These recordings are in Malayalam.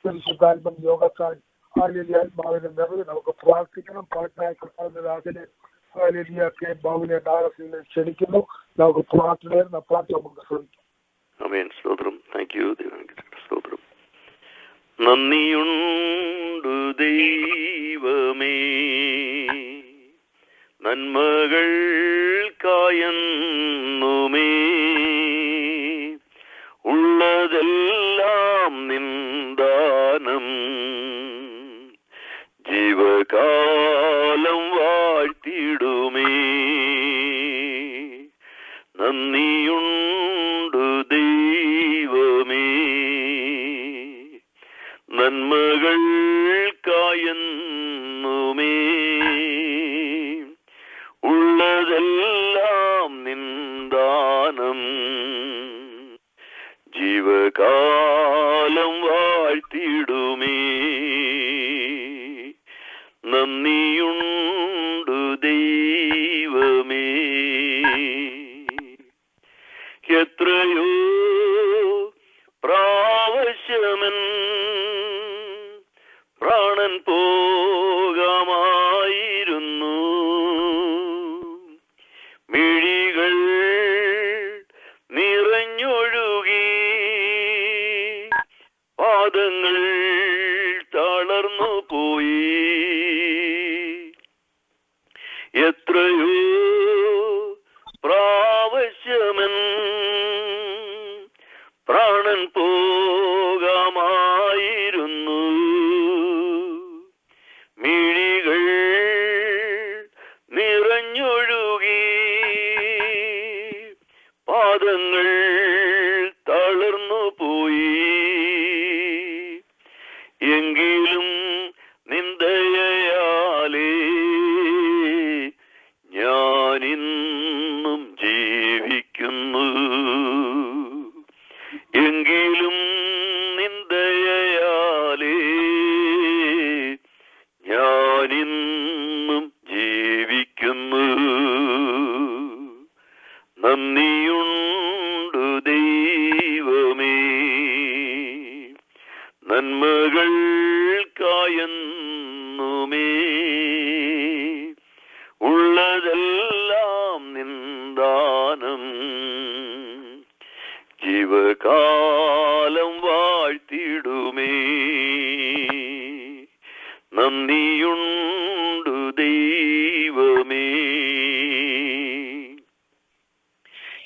പരിശുദ്ധാത്മ യോഗത്താൽ ആത്മാവിന്റെ നിറവ് നമുക്ക് പ്രാർത്ഥിക്കണം. പാട്ടായ കർത്താവിനെ ബാബുവിനെ ഡാലസിനെ ക്ഷണിക്കുന്നു. നമുക്ക് പ്രാർത്ഥന പാട്ട് നമുക്ക് ശ്രമിക്കാം. ആമേൻ. സ്തോത്രം. Thank you. സ്തോത്രം. നന്ദിയുണ്ടു ദൈവമേ നന്മകൾക്കായെന്നുമേ ഉള്ളതെല്ലാം നിന്ദാനം ജീവകാലം വാഴ്ത്തിടുമേ. നന്ദിയുണ്ടു ദൈവമേ നന്മകൾക്കായെന്നുമേ ഉള്ളതെല്ലാം നിന്ദാനം ജീവകാലം വാഴ്ത്തിടുമേ. നന്ദിയുണ്ടു ദൈവമേ. എത്രയോ പ്രാവശ്യമൻ പ്രാണൻ പോകാമായിരുന്നു. മിഴികൾ നിറഞ്ഞൊഴുകി പാദങ്ങൾ തളർന്നു പോയി. എത്രയോ പ്രാവശ്യമൻ പ്രാണൻ പോകാമായിരുന്നു. മിഴികൾ നിറഞ്ഞൊഴുകി പാദങ്ങൾ തളർന്നു പോയി. എങ്കിലും നിന്ദയാലേ ഞാനിന്നും ജീവിക്കുന്നു. എങ്കിലും നിന്ദയാലേ ഞാനിന്നും ജീവിക്കുന്നു. നന്ദിയുണ്ടു ദൈവമേ നന്മകൾക്കായെന്നുമേ ഉള്ളതെല്ലാം നിന്ദാനം ജീവകാലം വാഴ്ത്തിടുമേ. നന്ദിയുണ്ടു ദൈവമേ.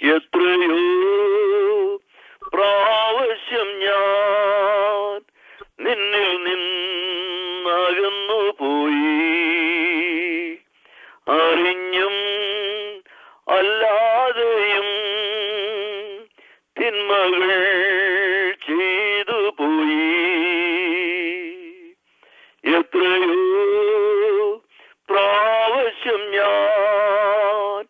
എത്രയോ പ്രാവശ്യം ഞാൻ നിന്നിൽ നിന്നകന്നു പോയി. അറിഞ്ഞും അല്ലാതെയും തിന്മകൾ ചെയ്തു പോയി. എത്രയോ പ്രാവശ്യം ഞാൻ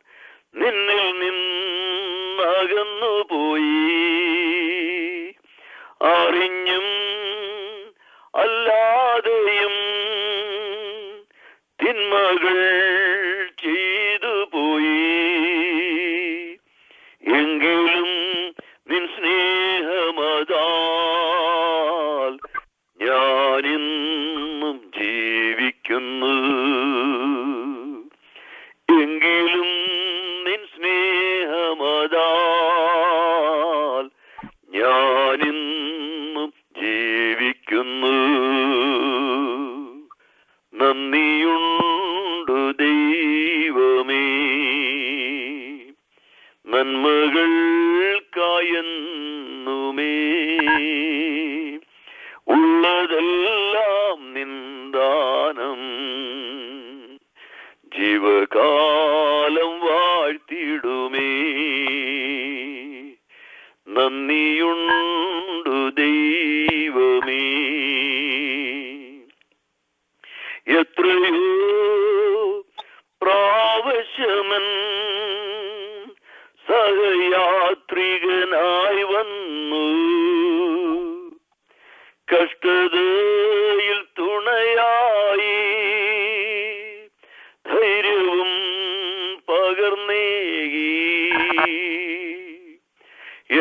നിന്നിൽ നിന്നകന്നു പോയി. അറിഞ്ഞും അല്ലാതെയും തിന്മകൾ ചെയ്തു പോയി. എങ്കിലും നിൻ സ്നേഹമതാൽ ഞാനിന്നും ജീവിക്കുന്നു. എങ്കിലും നിൻ സ്നേഹമതാൽ ഞാനിന്നും ജീവിക്കുന്നു. നന്ദിയുണ്ടു ദൈവമേ നന്മകൾക്കായെന്നുമേ ഉള്ളതെല്ലാം നിന്ദാനം ജീവകാലം വാഴ്ത്തിടുമേ. നന്ദിയുണ്ടു ദൈവമേ. എത്രയോ പ്രാവശ്യമൻ സഹയാത്രികനായി വന്നു. കഷ്ടതയിൽ തുണയായി ധൈര്യവും പകർന്നേകി.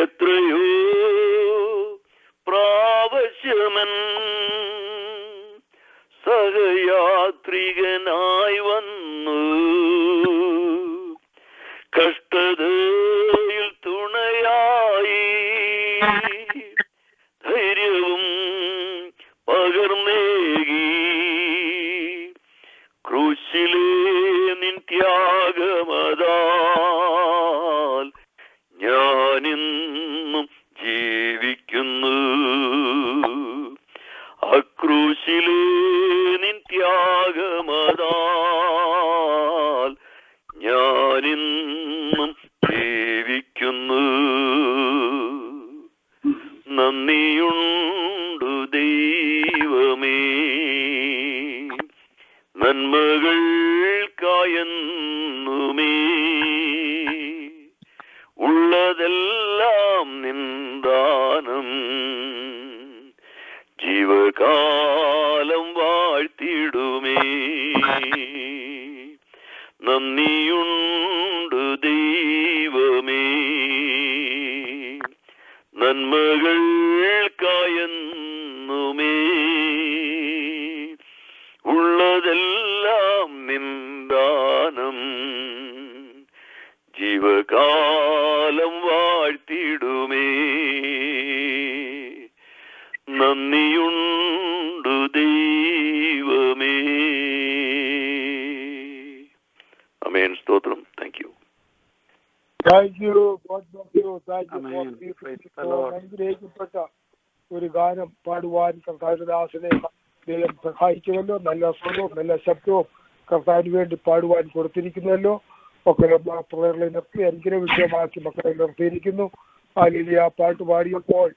എത്രയോ പ്രാവശ്യമൻ പകർന്നേകി ക്രൂശിലെ നിൻ ത്യാഗമതാൽ ഞാനിന്നും ജീവിക്കുന്നു. അക്രൂശിലെ നിൻ ത്യാഗമതാൽ ഞാനിന്നും ജീവിക്കുന്നു. നന്ദിയുണ്ടു ദൈവമേ നന്മകൾക്കായെന്നുമേ, ഉള്ളതെല്ലാം നിന്ദാനം ജീവകാലം വാഴ്ത്തിടുമേ. നന്ദിയുണ്ടു ദൈവമേ നന്മകൾക്കായെന്നുമേ, ഉള്ളതെല്ലാം നിന്ദാനം ജീവകാലം വാഴ്ത്തിടുമേ. നന്ദിയുണ്ടു ദൈവമേ. ആമേൻ. സ്തോത്രം. Thank you. Thank you. God bless you. Thank you. അനുഗ്രഹിക്കപ്പെട്ട ഒരു ഗാനം പാടുവാൻ കർത്താവിദാസനെ ദൈവം സഹായിക്കുമല്ലോ. നല്ല സ്വരവും നല്ല ശബ്ദവും കർത്താവിന് വേണ്ടി പാടുവാൻ കൊടുത്തിരിക്കുന്നല്ലോ. മക്കളെ പിള്ളേരെ നിർത്തി അനുഗ്രഹ വിഷയമാക്കി മക്കളെ നിർത്തിയിരിക്കുന്നു. ഹല്ലേലൂയ പാട്ട് പാടിയപ്പോൾ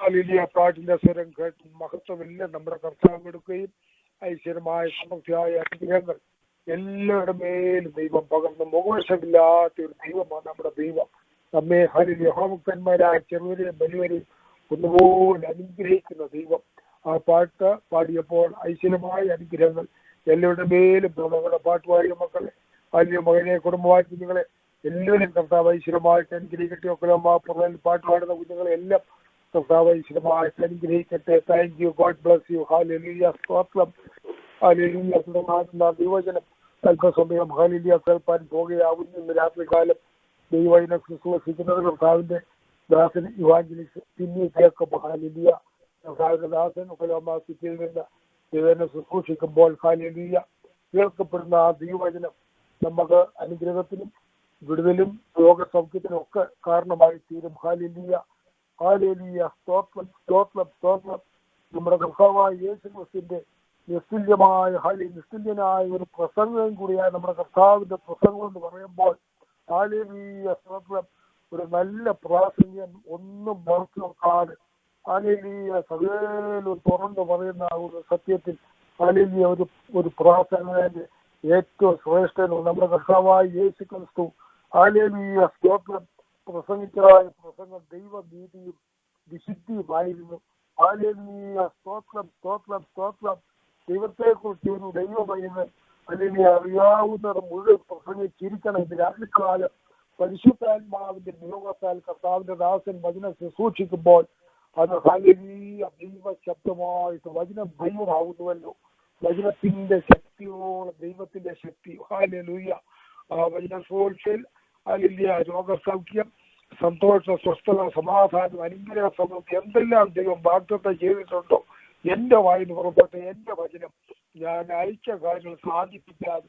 ഹല്ലേലൂയ പാട്ടിന്റെ സ്വരം കേട്ട് മഹത്വമെല്ലാം നമ്മുടെ കർത്താവ് എടുക്കുകയും ഐശ്വര്യമായ സമൃദ്ധിയായ അനുഗ്രഹങ്ങൾ എല്ലാവരുടെ മേലും ദൈവം പകർന്ന് മുഖവശമില്ലാത്ത ഒരു ദൈവമാണ് നമ്മുടെ ദൈവം. നമ്മെ ഹല്ലേലൂയ ഹോമക്കന്മാരായ ചെറുവരെയും വലിയവരെയും ഒന്നുപോലെ അനുഗ്രഹിക്കുന്ന ദൈവം. ആ പാട്ട് പാടിയപ്പോൾ ഐശ്വര്യമായ അനുഗ്രഹങ്ങൾ എല്ലാവരുടെ മേലും നമ്മുടെ പാട്ട് പാടിയ മക്കളെ വലിയ മകനെ കുടുംബമായ കുഞ്ഞുങ്ങളെ എല്ലാവരും കർത്താവ് ഐശ്വര്യമായിട്ട് അനുഗ്രഹിക്കട്ടെ. ഒക്കെ പാട്ട് പാടുന്ന കുഞ്ഞുങ്ങളെ എല്ലാം കർത്താവ് ഐശ്വര്യമായിട്ട് അനുഗ്രഹിക്കട്ടെ. Thank you. God bless you. Hallelujah. സ്തോത്രം. ഹല്ലേലൂയ. തുടർന്ന് ദൈവജനം അല്പസമയം ഹല്ലേലൂയ കേൾപ്പാൻ പോകുകയാവുന്നു. ഇന്ന് രാത്രികാലം ദൈവജനം ശുശ്രൂഷിക്കുന്നത് കർത്താവിന്റെ ദാസൻ ഇവാഞ്ചലിസ്റ്റ് പിന്നെ കേൾക്കും. ഹല്ലേലൂയ. കർത്താവിന്റെ ദാസൻ സിറ്റിയിൽ നിന്ന് ദൈവജനം ശുശ്രൂഷിക്കുമ്പോൾ ഹല്ലേലൂയ കേൾക്കപ്പെടുന്ന ആ ദൈവവചനം നമുക്ക് അനുഗ്രഹത്തിനും വിടുതലും രോഗസൗഖ്യത്തിനും ഒക്കെ കാരണമായി തീരും. ഹല്ലേലൂയ. ഹല്ലേലൂയ. സ്തോത്രം. സ്തോത്രം. സ്തോത്രം. നമ്മുടെ കർത്താവായ യേശു ക്രിസ്തുവിന്റെ നിസ്തുല്യനായ ഒരു പ്രസംഗം കൂടിയായ നമ്മുടെ കർത്താവിന്റെ പ്രസംഗം എന്ന് പറയുമ്പോൾ ഹല്ലേലൂയ. സ്തോത്രം. ഒരു നല്ല പ്രാസംഗികൻ ഒന്നും മറച്ചു നോക്കാതെ ഹല്ലേലൂയ സകലം തുറന്നു പറയുന്ന ഒരു സത്യത്തിൽ ഹല്ലേലൂയ ഒരു പ്രാസംഗികന്റെ ഏറ്റവും ശ്രേഷ്ഠനും നമ്മുടെ കർത്താവായ യേശു ക്രിസ്തു ഹല്ലേലൂയ. സ്തോത്രം. പ്രസംഗിച്ചതായ പ്രസംഗം ദൈവനീതിയും വിശുദ്ധിയുമായിരുന്നു. ഹല്ലേലൂയ. സ്തോത്രം. സ്തോത്രം. സ്തോത്രം. ദൈവത്തെക്കുറിച്ച് ഒരു ദൈവമയെന്ന് അല്ലെങ്കിൽ അറിയാവുന്നത് മുഴുവൻ പ്രസംഗിച്ചിരിക്കണം. ഇത് രാത്രികാലം പരിശുദ്ധാത്മാവിന്റെ നിയോഗത്താൽ കർത്താവിന്റെ ദാസൻ വചനം ശുശ്രൂഷിക്കുമ്പോൾ അത് ഹല്ലേലൂയ ദൈവ ശബ്ദമായിട്ട് വചനം ദൈവമാവുന്നുവല്ലോ. വചനത്തിന്റെ ശക്തിയോളം ദൈവത്തിന്റെ ശക്തി. ഹല്ലേലൂയ. ആ വചന സോഴ്സിൽ ഹല്ലേലൂയ രോഗസൗഖ്യം, സന്തോഷ, സ്വസ്ഥത, സമാധാനം, അനുഗ്രഹ, സമൃദ്ധി എന്തെല്ലാം ദൈവം വാഗ്ദത്തം ചെയ്തിട്ടുണ്ടോ എന്റെ വായിന്ന് പുറപ്പെട്ട എന്റെ വചനം ഞാൻ അയച്ച കാര്യങ്ങൾ സാധിപ്പിക്കാതെ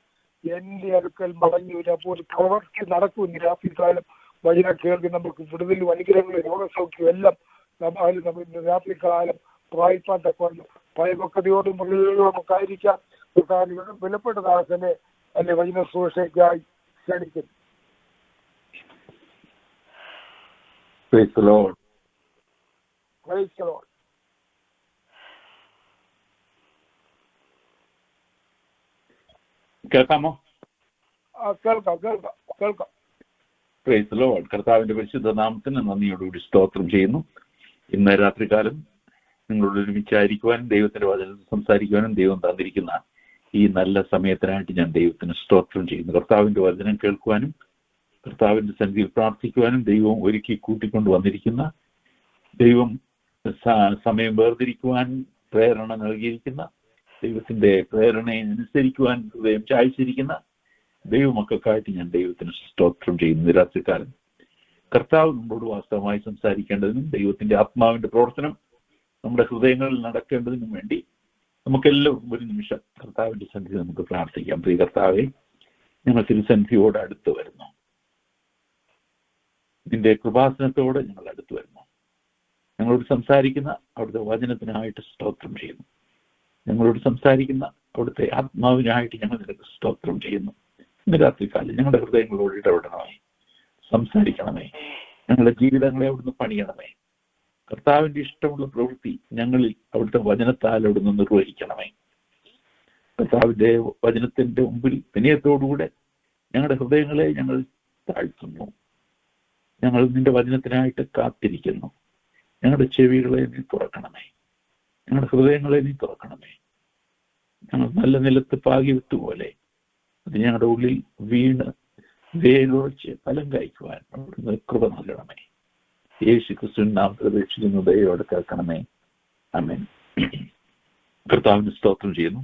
എന്റെ അടുക്കൽ മടങ്ങി വരും. അപ്പോൾ ഒരു പ്രവർത്തി നടക്കും. രാത്രികാലം വചനം കേൾക്കി നമുക്ക് വിടുതലും അനുഗ്രഹങ്ങളും രോഗസൗഖ്യം എല്ലാം നമ്മൾ രാത്രികാലം പ്രായിപ്പാൻ തക്കൊണ്ട് ഭയഭക്തിയോടും നമുക്കായിരിക്കാം. വിലപ്പെട്ട ദാസനെ അല്ലെ വചന ശുശ്രൂഷയ്ക്കായി ക്ഷണിക്കുന്നു. Praise the Lord. Praise the Lord. കേൾക്കാമോ? കേൾക്കാം. Praise the Lord. കർത്താവിന്റെ പരിശുദ്ധ നാമത്തിന് നന്ദിയോടുകൂടി സ്തോത്രം ചെയ്യുന്നു. ഇന്ന് രാത്രികാലം നിങ്ങളോട് ഒരുമിച്ചായിരിക്കുവാനും ദൈവത്തിന്റെ വചനത്തിൽ സംസാരിക്കുവാനും ദൈവം തന്നിരിക്കുന്ന ഈ നല്ല സമയത്തിനായിട്ട് ഞാൻ ദൈവത്തിന് സ്തോത്രം ചെയ്യുന്നു. കർത്താവിന്റെ വചനം കേൾക്കുവാനും കർത്താവിന്റെ സന്നിധിയിൽ പ്രാർത്ഥിക്കുവാനും ദൈവം ഒരുക്കി കൂട്ടിക്കൊണ്ട് വന്നിരിക്കുന്ന ദൈവം സമയം വേർതിരിക്കുവാൻ പ്രേരണ നൽകിയിരിക്കുന്ന ദൈവത്തിന്റെ പ്രേരണയെ അനുസരിക്കുവാൻ ഹൃദയം ചായ്ച്ചിരിക്കുന്ന ദൈവമക്കൾക്കായിട്ട് ഞാൻ ദൈവത്തിന് സ്തോത്രം ചെയ്യുന്നു. രാത്രികാലം കർത്താവ് നമ്മളോട് വാസ്തവമായി സംസാരിക്കേണ്ടതിനും ദൈവത്തിന്റെ ആത്മാവിന്റെ പ്രവർത്തനം നമ്മുടെ ഹൃദയങ്ങളിൽ നടക്കേണ്ടതിനും വേണ്ടി നമുക്കെല്ലാം ഒരു നിമിഷം കർത്താവിന്റെ സന്നിധി നമുക്ക് പ്രാർത്ഥിക്കാം. പ്രിയ കർത്താവെ, ഞങ്ങൾ തിരുസന്നിധിയോട് അടുത്ത് വരുന്നു. നിന്റെ കൃപാസനത്തോടെ ഞങ്ങൾ അടുത്ത് വരുന്നു. ഞങ്ങളോട് സംസാരിക്കുന്ന അവിടുത്തെ വചനത്തിനായിട്ട് സ്തോത്രം ചെയ്യുന്നു. ഞങ്ങളോട് സംസാരിക്കുന്ന അവിടുത്തെ ആത്മാവിനായിട്ട് ഞങ്ങൾ നിനക്ക് സ്തോത്രം ചെയ്യുന്നു. ഇന്ന് രാത്രികാലം ഞങ്ങളുടെ ഹൃദയങ്ങളോട് ഇടപെടണമേ, സംസാരിക്കണമേ, ഞങ്ങളുടെ ജീവിതങ്ങളെ അവിടുന്ന് പണിയണമേ. കർത്താവിന്റെ ഇഷ്ടമുള്ള പ്രവൃത്തി ഞങ്ങളിൽ അവിടുത്തെ വചനത്താൽ അവിടുന്ന് നിർവഹിക്കണമേ. കർത്താവിന്റെ വചനത്തിന്റെ മുമ്പിൽ വിനയത്തോടുകൂടെ ഞങ്ങളുടെ ഹൃദയങ്ങളെ ഞങ്ങൾ താഴ്ത്തുന്നു. ഞങ്ങൾ നിന്റെ വചനത്തിനായിട്ട് കാത്തിരിക്കുന്നു. ഞങ്ങളുടെ ചെവികളെ നീ തുറക്കണമേ, ഞങ്ങളുടെ ഹൃദയങ്ങളെ നീ തുറക്കണമേ. ഞങ്ങൾ നല്ല നിലത്ത് പാകി വിട്ടുപോലെ അത് ഞങ്ങളുടെ ഉള്ളിൽ വീണ് വേരുറച്ച് ഫലം കായ്ക്കുവാൻ അവിടുന്ന് കൃപ നൽകണമേ. യേശു ക്രിസ്തുവിൻ നാമത്തിൽ അപേക്ഷിക്കുന്നു, ദയയോടെ കേൾക്കണമേ. ആമേൻ. കർത്താവിന് സ്തോത്രം ചെയ്യുന്നു.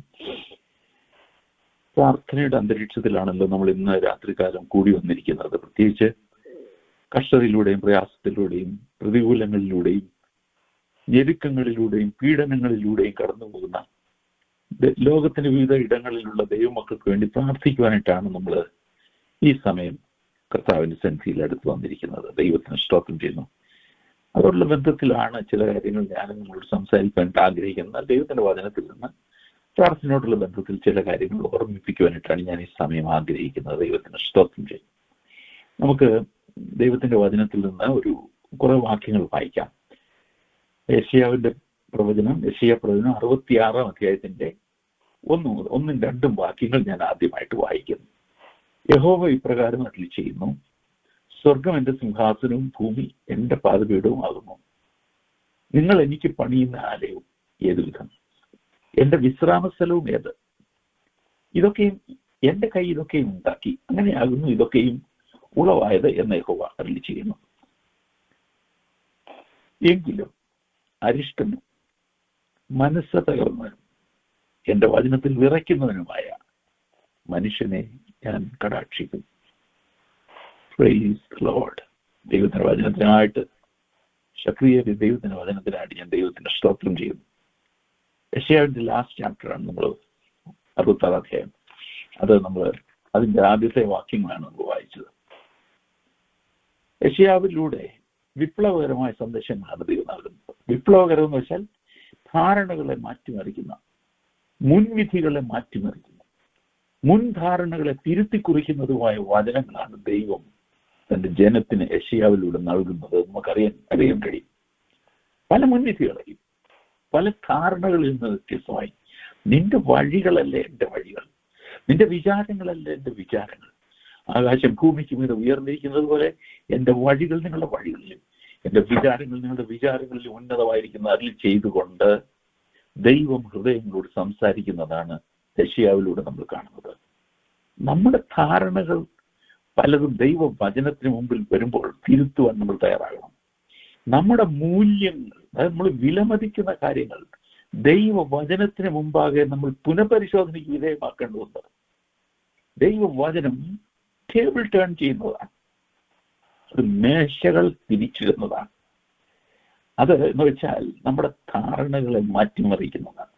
പ്രാർത്ഥനയുടെ അന്തരീക്ഷത്തിലാണല്ലോ നമ്മൾ ഇന്ന് രാത്രികാലം കൂടി വന്നിരിക്കുന്നത്. പ്രത്യേകിച്ച് കഷ്ടതയിലൂടെയും പ്രയാസത്തിലൂടെയും പ്രതികൂലങ്ങളിലൂടെയും ഞെരുക്കങ്ങളിലൂടെയും പീഡനങ്ങളിലൂടെയും കടന്നു പോകുന്ന ലോകത്തിന്റെ വിവിധ ഇടങ്ങളിലുള്ള ദൈവമക്കൾക്ക് വേണ്ടി പ്രാർത്ഥിക്കുവാനായിട്ടാണ് നമ്മൾ ഈ സമയം കർത്താവിന്റെ സന്നിധിയിൽ അടുത്ത് വന്നിരിക്കുന്നത്. ദൈവത്തിന് സ്തോത്രം ചെയ്യുന്നു. അതോടുള്ള ബന്ധത്തിലാണ് ചില കാര്യങ്ങൾ ഞാൻ നിങ്ങളോട് സംസാരിക്കാനായിട്ട് ആഗ്രഹിക്കുന്നത്. ദൈവത്തിന്റെ വചനത്തിൽ നിന്ന് പ്രാർത്ഥനയോടുള്ള ബന്ധത്തിൽ ചില കാര്യങ്ങൾ ഓർമ്മിപ്പിക്കുവാനായിട്ടാണ് ഞാൻ ഈ സമയം ആഗ്രഹിക്കുന്നത്. ദൈവത്തിന് സ്തോത്രം ചെയ്യും. നമുക്ക് ദൈവത്തിന്റെ വചനത്തിൽ നിന്ന് ഒരു കുറെ വാക്യങ്ങൾ വായിക്കാം. യെശയ്യാവിന്റെ പ്രവചനം 66-ാം അധ്യായത്തിന്റെ 1-2 വാക്യങ്ങൾ ഞാൻ ആദ്യമായിട്ട് വായിക്കുന്നു. യഹോവ ഇപ്രകാരം അരുളിച്ചെയ്യുന്നു, സ്വർഗം എന്റെ സിംഹാസനവും ഭൂമി എന്റെ പാദപീഠവും ആകുന്നു. നിങ്ങൾ എനിക്ക് പണിയുന്ന ആലയവും ഏതുവിധം, എന്റെ വിശ്രാമസ്ഥലവും ഏത്? ഇതൊക്കെയും എന്റെ കൈ ഇതൊക്കെയും ഉണ്ടാക്കി, അങ്ങനെയാകുന്നു ഇതൊക്കെയും ഉളവായത് എന്ന് യഹോവ അരുളിച്ചെയ്യുന്നു. എങ്കിലും അരിഷ്ടനും മനസ്സ് തകർന്നവനും എന്റെ വചനത്തിൽ വിറയ്ക്കുന്നവനുമായ മനുഷ്യനെ ഞാൻ കടാക്ഷിക്കും. Praise the Lord. ദൈവത്തിന്റെ വചനത്തിനായിട്ട് സക്രിയ ദൈവത്തിന്റെ വചനത്തിനായിട്ട് ഞാൻ ദൈവത്തിന്റെ സ്തോത്രം ചെയ്യുന്നു. യെശയ്യാവിന്റെ ലാസ്റ്റ് ചാപ്റ്ററാണ് നമ്മൾ 66-ാം അധ്യായം. അത് നമ്മൾ അതിന്റെ ആദ്യത്തെ വാക്യങ്ങളാണ് നമ്മൾ വായിച്ചത്. യെശയ്യാവിലൂടെ വിപ്ലവകരമായ സന്ദേശങ്ങളാണ് ദൈവം നൽകുന്നത്. വിപ്ലവകരം എന്ന് വെച്ചാൽ ധാരണകളെ മാറ്റിമറിക്കുന്ന, മുൻവിധികളെ മാറ്റിമറിക്കുന്ന, മുൻധാരണകളെ തിരുത്തി കുറിക്കുന്നതുമായ വചനങ്ങളാണ് ദൈവം തന്റെ ജനത്തിന് യെശയ്യാവിലൂടെ നൽകുന്നത്. നമുക്കറിയാൻ കഴിയും. പല മുൻവിധികളെയും പല ധാരണകളിൽ നിന്ന് വ്യത്യസ്തമായി, നിന്റെ വഴികളല്ല എൻ്റെ വഴികൾ, നിന്റെ വിചാരങ്ങളല്ല എൻ്റെ വിചാരങ്ങൾ, ആകാശം ഭൂമിക്ക് മീതെ ഉയർന്നിരിക്കുന്നത് പോലെ എൻ്റെ വഴികൾ നിങ്ങളുടെ വഴികളിലും എൻ്റെ വിചാരങ്ങൾ നിങ്ങളുടെ വിചാരങ്ങളിലും ഉന്നതമായിരിക്കുന്ന അരുളി ചെയ്തുകൊണ്ട് ദൈവം ഹൃദയങ്ങളോട് സംസാരിക്കുന്നതാണ് യെശയ്യാവിലൂടെ നമ്മൾ കാണുന്നത്. നമ്മുടെ ധാരണകൾ പലതും ദൈവ വചനത്തിന് മുമ്പിൽ വരുമ്പോൾ തിരുത്തുവാൻ നമ്മൾ തയ്യാറാകണം. നമ്മുടെ മൂല്യങ്ങൾ, അതായത് നമ്മൾ വിലമതിക്കുന്ന കാര്യങ്ങൾ ദൈവ വചനത്തിന് മുമ്പാകെ നമ്മൾ പുനഃപരിശോധനയ്ക്ക് വിധേയമാക്കേണ്ടതുണ്ട്. ദൈവ വചനം ടേബിൾ ടേൺ ചെയ്യുന്നതാണ്, അത് മേശകൾ തിരിച്ചിടുന്നതാണ്. അത് എന്ന് വെച്ചാൽ നമ്മുടെ ധാരണകളെ മാറ്റിമറിക്കുന്നതാണ്.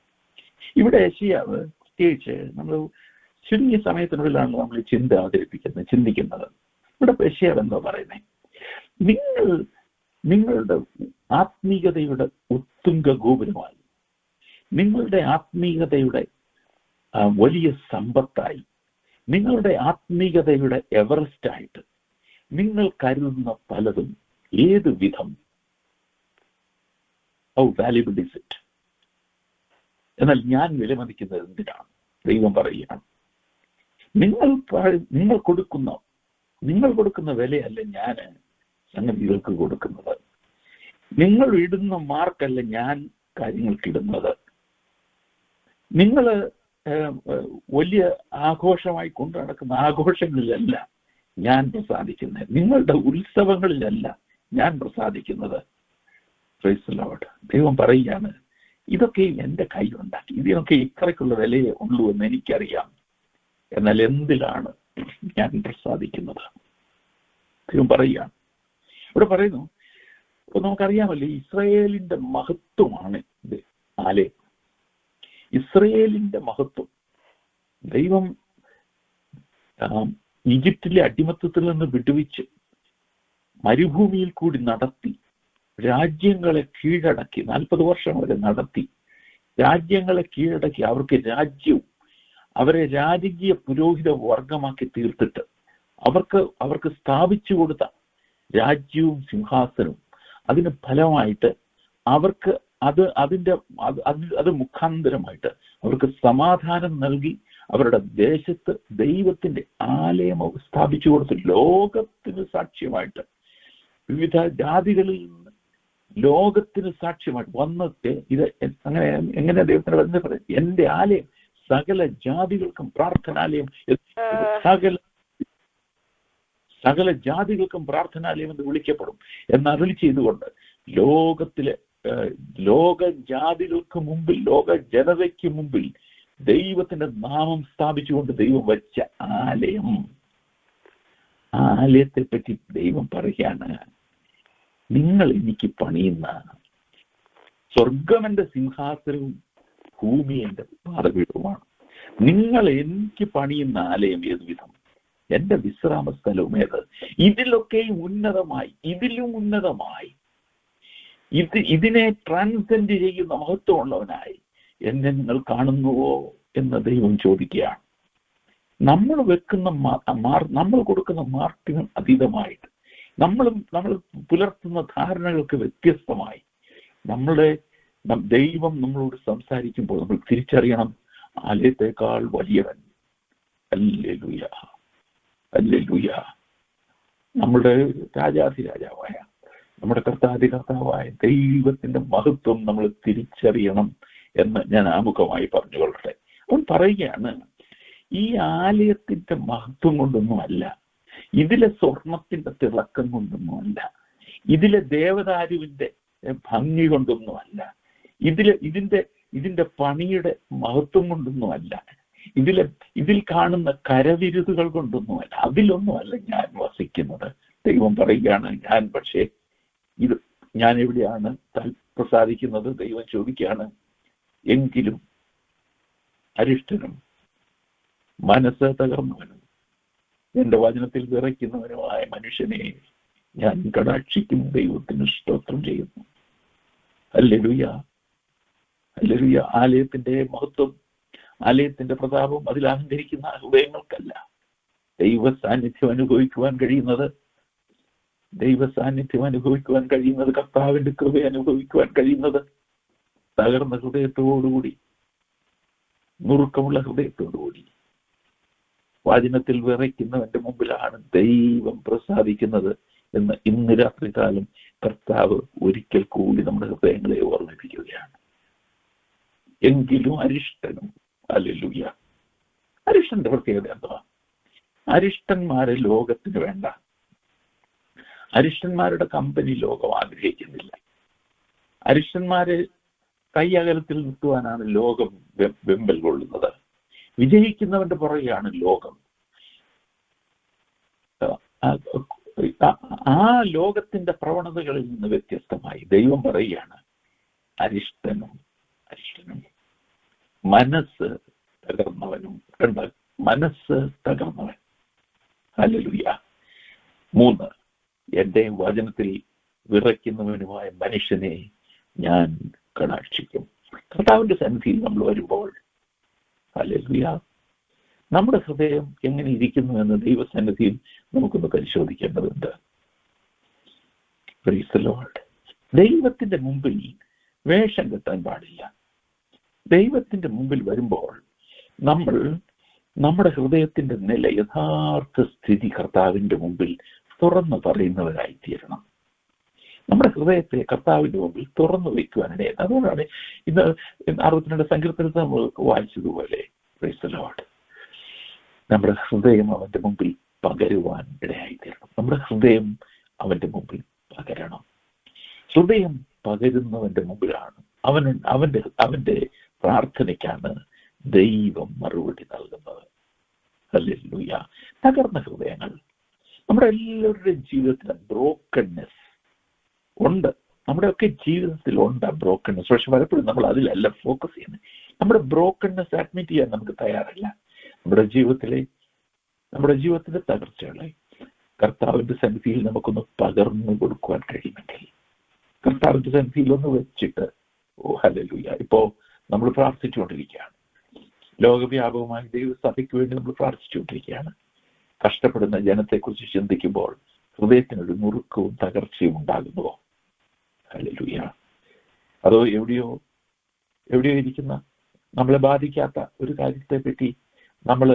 ഇവിടെ യെശയ്യാവ് പ്രത്യേകിച്ച് നമ്മൾ ചുരുങ്ങിയ സമയത്തിനുള്ളിലാണ് നമ്മൾ ഈ ചിന്ത ചിന്തിക്കുന്നത്. ഇവിടെ യെശയ്യാവ് എന്താ പറയുന്നത്? നിങ്ങളുടെ ആത്മീയതയുടെ ഉത്തുംഗ ഗോപുരമായി, നിങ്ങളുടെ ആത്മീയതയുടെ വലിയ സമ്പത്തായി, നിങ്ങളുടെ ആത്മീയതയുടെ എവറസ്റ്റായിട്ട് നിങ്ങൾ കരുതുന്ന പലതും ഏത് വിധം, ഹൗ വാല്യുബിൾ ഇസ് ഇറ്റ്? എന്നാൽ ഞാൻ വിലമതിക്കുന്നത് എന്തിനാണ്? ദൈവം പറയുകയാണ്, നിങ്ങൾ കൊടുക്കുന്ന വിലയല്ല ഞാൻ സംഗതികൾക്ക് കൊടുക്കുന്നത്, നിങ്ങൾ ഇടുന്ന മാർക്കല്ല ഞാൻ കാര്യങ്ങൾക്ക് ഇടുന്നത്, നിങ്ങൾ വലിയ ആഘോഷമായി കൊണ്ടു നടക്കുന്ന ആഘോഷങ്ങളിലല്ല ഞാൻ പ്രസാദിക്കുന്നത്, നിങ്ങളുടെ ഉത്സവങ്ങളിലല്ല ഞാൻ പ്രസാദിക്കുന്നത്. Praise the Lord. ദൈവം പറയുകയാണ്, ഇതൊക്കെ എൻ്റെ കൈ ഉണ്ടാക്കി, ഇതിനൊക്കെ ഇത്രയ്ക്കുള്ള വിലയേ ഉള്ളൂ എന്ന് എനിക്കറിയാം, എന്നാൽ എന്തിലാണ് ഞാൻ പ്രസാദിക്കുന്നത്? ദൈവം പറയുകയാണ്. ഇവിടെ പറയുന്നു, ഇപ്പൊ നമുക്കറിയാമല്ലോ ഇസ്രായേലിന്റെ മഹത്വമാണ് ഇത് ആലയം. ഇസ്രയേലിന്റെ മഹത്വം. ദൈവം ഈജിപ്തിലെ അടിമത്തത്തിൽ നിന്ന് വിടുവിച്ച് മരുഭൂമിയിൽ കൂടി നടത്തി രാജ്യങ്ങളെ കീഴടക്കി, 40 വർഷം വരെ നടത്തി രാജ്യങ്ങളെ കീഴടക്കി അവർക്ക് രാജ്യവും അവരെ രാജകീയ പുരോഹിത വർഗമാക്കി തീർത്തിട്ട് അവർക്ക് സ്ഥാപിച്ചു കൊടുത്ത രാജ്യവും സിംഹാസനവും അതിന് ഫലമായിട്ട് അവർക്ക് അത് മുഖാന്തരമായിട്ട് അവർക്ക് സമാധാനം നൽകി അവരുടെ ദേശത്ത് ദൈവത്തിന്റെ ആലയം സ്ഥാപിച്ചു കൊടുത്ത് ലോകത്തിന് സാക്ഷ്യമായിട്ട് വിവിധ ജാതികളിൽ നിന്ന് ലോകത്തിന് സാക്ഷ്യമായിട്ട് വന്നിട്ട് ഇത് അങ്ങനെ എങ്ങനെ ദൈവത്തിന് പറയുന്നത്, എന്റെ ആലയം സകല ജാതികൾക്കും പ്രാർത്ഥനാലയം, സകല ജാതികൾക്കും പ്രാർത്ഥനാലയം എന്ന് വിളിക്കപ്പെടും എന്നരുളി ചെയ്തുകൊണ്ട് ലോക ജാതികൾക്ക് മുമ്പിൽ, ലോക ജനതയ്ക്ക് മുമ്പിൽ ദൈവത്തിന്റെ നാമം സ്ഥാപിച്ചുകൊണ്ട് ദൈവം വെച്ച ആലയം. ആ ആലയത്തെ പറ്റി ദൈവം പറയാണ്, നിങ്ങൾ എനിക്ക് പണിയുന്ന സ്വർഗം എന്റെ സിംഹാസനവും ഭൂമി എന്റെ പാദപീഠവുമാണ്. നിങ്ങൾ എനിക്ക് പണിയുന്ന ആലയം ഏത് വിധം? എന്റെ വിശ്രാമ സ്ഥലവും ഏത്? ഇതിലൊക്കെയും ഉന്നതമായി, ഇതിലും ഉന്നതമായി, ഇതിനെ ട്രാൻസെൻഡ് ചെയ്യുന്ന മഹത്വമുള്ളവനായി എന്നെ നിങ്ങൾ കാണുന്നുവോ എന്ന് ദൈവം ചോദിക്കുകയാണ്. നമ്മൾ കൊടുക്കുന്ന മാർക്കിന് അതീതമായിട്ട് നമ്മൾ പുലർത്തുന്ന ധാരണകൾക്ക് വ്യത്യസ്തമായി ദൈവം നമ്മളോട് സംസാരിക്കുമ്പോൾ നമ്മൾ തിരിച്ചറിയണം, ആലയത്തെക്കാൾ വലിയവൻ. Hallelujah, hallelujah. നമ്മുടെ രാജാധിരാജാവായ നമ്മുടെ കർത്താവായ ദൈവത്തിന്റെ മഹത്വം നമ്മൾ തിരിച്ചറിയണം എന്ന് ഞാൻ ആമുഖമായി പറഞ്ഞുകൊള്ളട്ടെ. അവൻ പറയുകയാണ്, ഈ ആലയത്തിന്റെ മഹത്വം കൊണ്ടൊന്നുമല്ല, ഇതിലെ സ്വർണത്തിന്റെ തിളക്കം കൊണ്ടൊന്നുമല്ല, ഇതിലെ ദേവദാരുവിന്റെ ഭംഗി കൊണ്ടൊന്നുമല്ല, ഇതിന്റെ പണിയുടെ മഹത്വം കൊണ്ടൊന്നുമല്ല, ഇതിൽ കാണുന്ന കരവിരുതുകൾ കൊണ്ടൊന്നുമല്ല, അതിലൊന്നുമല്ല ഞാൻ വസിക്കുന്നത്. ദൈവം പറയുകയാണ്, ഞാൻ എവിടെയാണ് പ്രസാദിക്കുന്നത്? ദൈവം ചോദിക്കുകയാണ്, എങ്കിലും അരിഷ്ടനും മനസ്സ് തകർന്നവനും എന്റെ വചനത്തിൽ വിറയ്ക്കുന്നവനുമായ മനുഷ്യനെ ഞാൻ കടാക്ഷിക്കും. ദൈവത്തിന് സ്തോത്രം ചെയ്യുന്നു. Hallelujah, hallelujah. ആലയത്തിന്റെ മഹത്വം, ആലയത്തിന്റെ പ്രതാപം അതിൽ അഹങ്കരിക്കുന്ന ഹൃദയങ്ങൾക്കല്ല. ദൈവ സാന്നിധ്യം അനുഭവിക്കുവാൻ കഴിയുന്നത്, കർത്താവിന്റെ കൃപ അനുഭവിക്കുവാൻ കഴിയുന്നത് തകർന്ന ഹൃദയത്തോടുകൂടി, നുറുക്കമുള്ള ഹൃദയത്തോടുകൂടി വചനത്തിൽ വിറയ്ക്കുന്നവന്റെ മുമ്പിലാണ് ദൈവം പ്രസാദിക്കുന്നത് എന്ന് ഇന്ന് രാത്രികാലം കർത്താവ് ഒരിക്കൽ കൂടി നമ്മുടെ ഹൃദയങ്ങളെ ഓർമ്മിപ്പിക്കുകയാണ്. എങ്കിലും അരിഷ്ടനും, ഹല്ലേലൂയ. അരിഷ്ടന്റെ പ്രത്യേകത എന്തുവാ? അരിഷ്ടന്മാരെ ലോകത്തിന് വേണ്ട, അരിഷ്ടന്മാരുടെ കമ്പനി ലോകം ആഗ്രഹിക്കുന്നില്ല. അരിഷ്ടന്മാരെ കൈയകലത്തിൽ നിർത്തുവാനാണ് ലോകം വെമ്പൽ കൊള്ളുന്നത്. വിജയിക്കുന്നവന്റെ പുറകെയാണ് ലോകം. ആ ലോകത്തിന്റെ പ്രവണതകളിൽ നിന്ന് വ്യത്യസ്തമായി ദൈവം പറയുകയാണ്, അരിഷ്ടനും മനസ്സ് തകർന്നവൻ. ഹല്ലേലൂയ. 3, എന്റെ വചനത്തിൽ വിറയ്ക്കുന്നവനുമായ മനുഷ്യനെ ഞാൻ കടാക്ഷിക്കും. കർത്താവിന്റെ സന്നിധിയിൽ നമ്മൾ വരുമ്പോൾ, ഹല്ലേലൂയ, നമ്മുടെ ഹൃദയം എങ്ങനെ ഇരിക്കുന്നു എന്ന് ദൈവസന്നിധിയിൽ നമുക്കൊന്ന് പരിശോധിക്കേണ്ടതുണ്ട്. Praise the Lord. ദൈവത്തിന്റെ മുമ്പിൽ വേഷം കെട്ടാൻ പാടില്ല. ദൈവത്തിന്റെ മുമ്പിൽ വരുമ്പോൾ നമ്മൾ നമ്മുടെ ഹൃദയത്തിന്റെ നില, യഥാർത്ഥ സ്ഥിതി കർത്താവിന്റെ മുമ്പിൽ തുറന്നു പറയുന്നവരായി തീരണം. നമ്മുടെ ഹൃദയത്തെ കർത്താവിന്റെ മുമ്പിൽ തുറന്നു വയ്ക്കുവാനിടയിൽ. അതുകൊണ്ടാണ് ഇന്ന് 62 സങ്കീർത്തനത്തിൽ നമ്മൾ വായിച്ചതുപോലെ, പ്രൈസ് ദി ലോർഡ്, നമ്മുടെ ഹൃദയം അവന്റെ മുമ്പിൽ പകരുവാൻ ഇടയായി തീരണം. നമ്മുടെ ഹൃദയം അവന്റെ മുമ്പിൽ പകരണം. ഹൃദയം പകരുന്നവന്റെ മുമ്പിലാണ് അവന്റെ പ്രാർത്ഥനയ്ക്കാണ് ദൈവം മറുപടി നൽകുന്നത്. ഹല്ലേലൂയ. തകർന്ന ഹൃദയങ്ങൾ നമ്മുടെ എല്ലാവരുടെയും ജീവിതത്തിൽ ബ്രോക്കൺനെസ് ഉണ്ട്. നമ്മുടെയൊക്കെ ജീവിതത്തിൽ ഉണ്ട് ബ്രോക്കൺനെസ്. പക്ഷെ പലപ്പോഴും നമ്മൾ അതിലല്ല ഫോക്കസ് ചെയ്യുന്നത്. നമ്മുടെ ബ്രോക്കൺനെസ് അഡ്മിറ്റ് ചെയ്യാൻ നമുക്ക് തയ്യാറല്ല. നമ്മുടെ ജീവിതത്തിലെ തകർച്ചകളെ കർത്താവിന്റെ സന്നിധിയിൽ നമുക്കൊന്ന് പകർന്നു കൊടുക്കുവാൻ കഴിയുമെങ്കിൽ, കർത്താവിന്റെ സന്നിധിയിൽ ഒന്ന് വെച്ചിട്ട്, ഓ ഹല്ലേലൂയ, ഇപ്പോ നമ്മൾ പ്രാർത്ഥിച്ചുകൊണ്ടിരിക്കുകയാണ്. ലോകവ്യാപകമായി ദൈവസഭയ്ക്ക് വേണ്ടി നമ്മൾ പ്രാർത്ഥിച്ചുകൊണ്ടിരിക്കുകയാണ്. കഷ്ടപ്പെടുന്ന ജനത്തെക്കുറിച്ച് ചിന്തിക്കുമ്പോൾ ഹൃദയത്തിനൊരു നുറുക്കവും തകർച്ചയും ഉണ്ടാകുന്നുവോ? ഹല്ലേലൂയ. അതോ എവിടെയോ ഇരിക്കുന്ന നമ്മളെ ബാധിക്കാത്ത ഒരു കാര്യത്തെ പറ്റി നമ്മൾ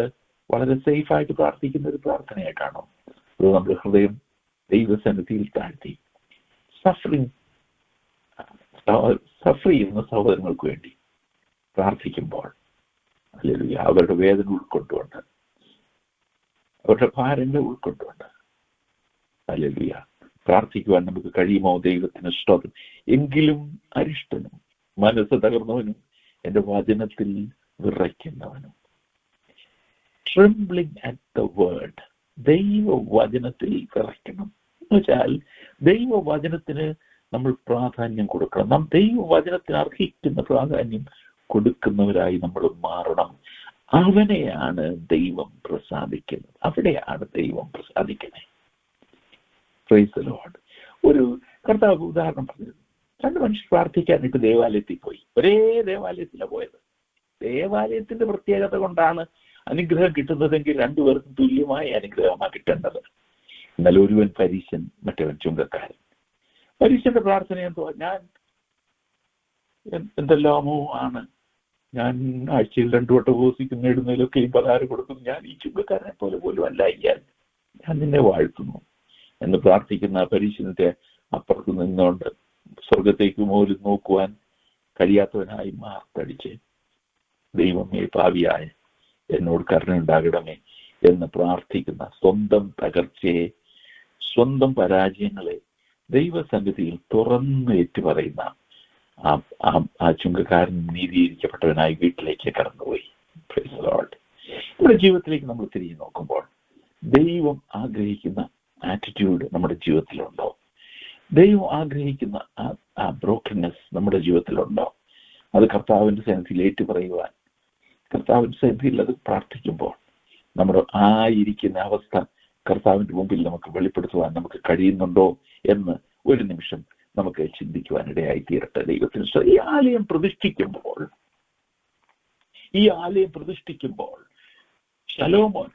വളരെ സേഫായിട്ട് പ്രാർത്ഥിക്കുന്ന ഒരു പ്രാർത്ഥനയായിട്ടാണോ? അതോ നമ്മുടെ ഹൃദയം ദൈവസന്നിധിയിൽ താഴ്ത്തി സഫർ ചെയ്യുന്ന സഹോദരങ്ങൾക്ക് വേണ്ടി പ്രാർത്ഥിക്കുമ്പോൾ, ഹല്ലേലൂയ, അവരുടെ വേദന ഉൾക്കൊണ്ടുകൊണ്ട്, അവരുടെ ഭാരങ്ങൾ ഉൾക്കൊണ്ടുകൊണ്ട്, ഹല്ലേലൂയ, പ്രാർത്ഥിക്കുവാൻ നമുക്ക് കഴിയുമോ? ദൈവത്തിന് സ്തോത്രം. എങ്കിലും അരിഷ്ടനും മനസ്സ് തകർന്നവനും എന്റെ വചനത്തിൽ വിറയ്ക്കുന്നവനും, ട്രിംബ്ലിംഗ് അറ്റ് ദ വേർഡ്, ദൈവവചനത്തിൽ വിറയ്ക്കണം എന്ന് വെച്ചാൽ ദൈവവചനത്തിന് നമ്മൾ പ്രാധാന്യം കൊടുക്കണം. നാം ദൈവവചനത്തിന് അർഹിക്കുന്ന പ്രാധാന്യം കൊടുക്കുന്നവരായി നമ്മൾ മാറണം. അവനെയാണ് ദൈവം പ്രസാദിക്കുന്നത്, അവിടെയാണ് ദൈവം പ്രസാദിക്കുന്നത്. Praise the Lord. ഒരു കർത്താവ് ഉദാഹരണം പറഞ്ഞത്, 2 മനുഷ്യർ പ്രാർത്ഥിക്കാനായിട്ട് ദേവാലയത്തിൽ പോയി. ഒരേ ദേവാലയത്തിലാണ് പോയത്. ദേവാലയത്തിന്റെ പ്രത്യേകത കൊണ്ടാണ് അനുഗ്രഹം കിട്ടുന്നതെങ്കിൽ 2 പേർക്കും തുല്യമായ അനുഗ്രഹമാണ് കിട്ടേണ്ടത്. എന്നാൽ ഒരുവൻ പരീശൻ, മറ്റവൻ ചുങ്കക്കാരൻ. പരീശന്റെ പ്രാർത്ഥന എന്തുവാ? ഞാൻ എന്തെല്ലാമോ ആണ്, ഞാൻ ആഴ്ചയിൽ 2 വട്ടം ഉപവസിക്കും, നേടുന്നതിലൊക്കെയും പലഹാരം കൊടുക്കും, ഞാൻ ഈ ചുങ്കക്കാരനെ പോലെ പോലും അല്ല അയ്യാൻ, ഞാൻ നിന്നെ വാഴ്ത്തുന്നു എന്ന് പ്രാർത്ഥിക്കുന്ന പരീശനത്തെ അപ്പുറത്ത് നിന്നുകൊണ്ട് സ്വർഗത്തേക്ക് പോലും നോക്കുവാൻ കഴിയാത്തവനായി മാർത്തടിച്ച്, ദൈവമേ പാപിയായ എന്നോട് കരുണയുണ്ടാകണമേ എന്ന് പ്രാർത്ഥിക്കുന്ന, സ്വന്തം തകർച്ചയെ, സ്വന്തം പരാജയങ്ങളെ ദൈവസന്നിധിയിൽ തുറന്നു ഏറ്റു പറയുന്ന ആ ചുങ്കക്കാരൻ നീതീകരിക്കപ്പെട്ടവനായി വീട്ടിലേക്ക് കടന്നുപോയി. Praise the Lord. നമ്മുടെ ജീവിതത്തിലേക്ക് നമ്മൾ തിരിഞ്ഞു നോക്കുമ്പോൾ ദൈവം ആഗ്രഹിക്കുന്ന ആറ്റിറ്റ്യൂഡ് നമ്മുടെ ജീവിതത്തിലുണ്ടോ? ദൈവം ആഗ്രഹിക്കുന്ന ആ ബ്രോക്കൺനെസ് നമ്മുടെ ജീവിതത്തിലുണ്ടോ? അത് കർത്താവിന്റെ സന്നിധിയിൽ ഏറ്റുപറയുവാൻ, കർത്താവിന്റെ സന്നിധിയിൽ അത് പ്രാർത്ഥിക്കുമ്പോൾ നമ്മുടെ ആയിരിക്കുന്ന അവസ്ഥ കർത്താവിന്റെ മുമ്പിൽ നമുക്ക് വെളിപ്പെടുത്തുവാൻ നമുക്ക് കഴിയുന്നുണ്ടോ എന്ന് ഒരു നിമിഷം നമുക്ക് ചിന്തിക്കുവാനിടയായി തീരട്ടെ. ദൈവത്തിന് ഈ ആലയം പ്രതിഷ്ഠിക്കുമ്പോൾ ശലോമോൻ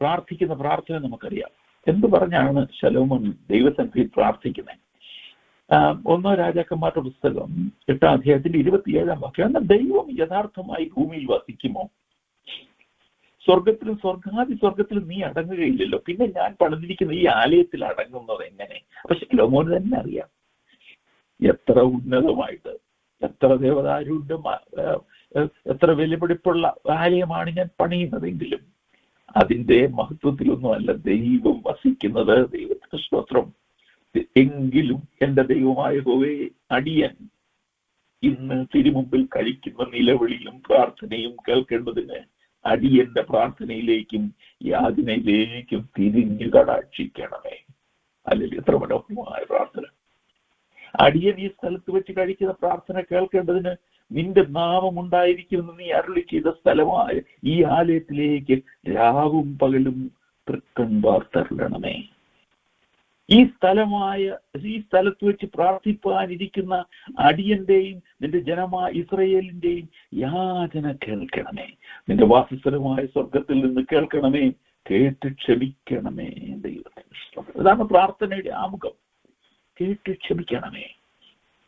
പ്രാർത്ഥിക്കുന്ന പ്രാർത്ഥന നമുക്കറിയാം. എന്ത് പറഞ്ഞാണ് ശലോമോൻ ദൈവസന്നിധിയിൽ പ്രാർത്ഥിക്കുന്നത്? 1 രാജാക്കന്മാരുടെ പുസ്തകം 8-ാം അധ്യായത്തിന്റെ 27-ാം വാക്യം, എന്നാൽ ദൈവം യഥാർത്ഥമായി ഭൂമിയിൽ വസിക്കുമോ? സ്വർഗത്തിലും നീ അടങ്ങുകയില്ലല്ലോ, പിന്നെ ഞാൻ പണിതിരിക്കുന്ന ഈ ആലയത്തിൽ അടങ്ങുന്നത് എങ്ങനെ? പക്ഷെ ശലോമോന് തന്നെ അറിയാം എത്ര ഉന്നതമായിട്ട്, എത്ര ദേവദാരുണ്യം, എത്ര വിലപിടിപ്പുള്ള ആലയമാണ് ഞാൻ പണിയുന്നതെങ്കിലും അതിന്റെ മഹത്വത്തിലൊന്നുമല്ല ദൈവം വസിക്കുന്നത്. ദൈവത്തിന് സ്തോത്രം. എങ്കിലും എന്റെ ദൈവമായ യഹോവേ, അടിയൻ ഇന്ന് തിരുമുമ്പിൽ കഴിക്കുന്ന നിലവിളിയും പ്രാർത്ഥനയും കേൾക്കേണ്ടതിന് അടിയന്റെ പ്രാർത്ഥനയിലേക്കും യാചനയിലേക്കും തിരിഞ്ഞു കടാക്ഷിക്കണമേ. അല്ലെങ്കിൽ എത്ര മനോഹരമായ പ്രാർത്ഥന! അടിയൻ ഈ സ്ഥലത്ത് വെച്ച് കഴിക്കുന്ന പ്രാർത്ഥന കേൾക്കേണ്ടതിന് നിന്റെ നാമം ഉണ്ടായിരിക്കുമെന്ന് നീ അരുളി ചെയ്ത സ്ഥലമായ ഈ ആലയത്തിലേക്ക് രാവും പകലും തൃക്കൺ വാർത്തരണമേ. ഈ സ്ഥലത്ത് വെച്ച് പ്രാർത്ഥിപ്പാനിരിക്കുന്ന അടിയന്റെയും നിന്റെ ജനമായ ഇസ്രയേലിന്റെയും യാചന കേൾക്കണമേ. നിന്റെ വാസസ്ഥലമായ സ്വർഗത്തിൽ നിന്ന് കേൾക്കണമേ, കേട്ട് ക്ഷമിക്കണമേ. ദൈവത്തിന് അതാണ് പ്രാർത്ഥനയുടെ ആമുഖം. കേട്ട് ക്ഷമിക്കണമേ.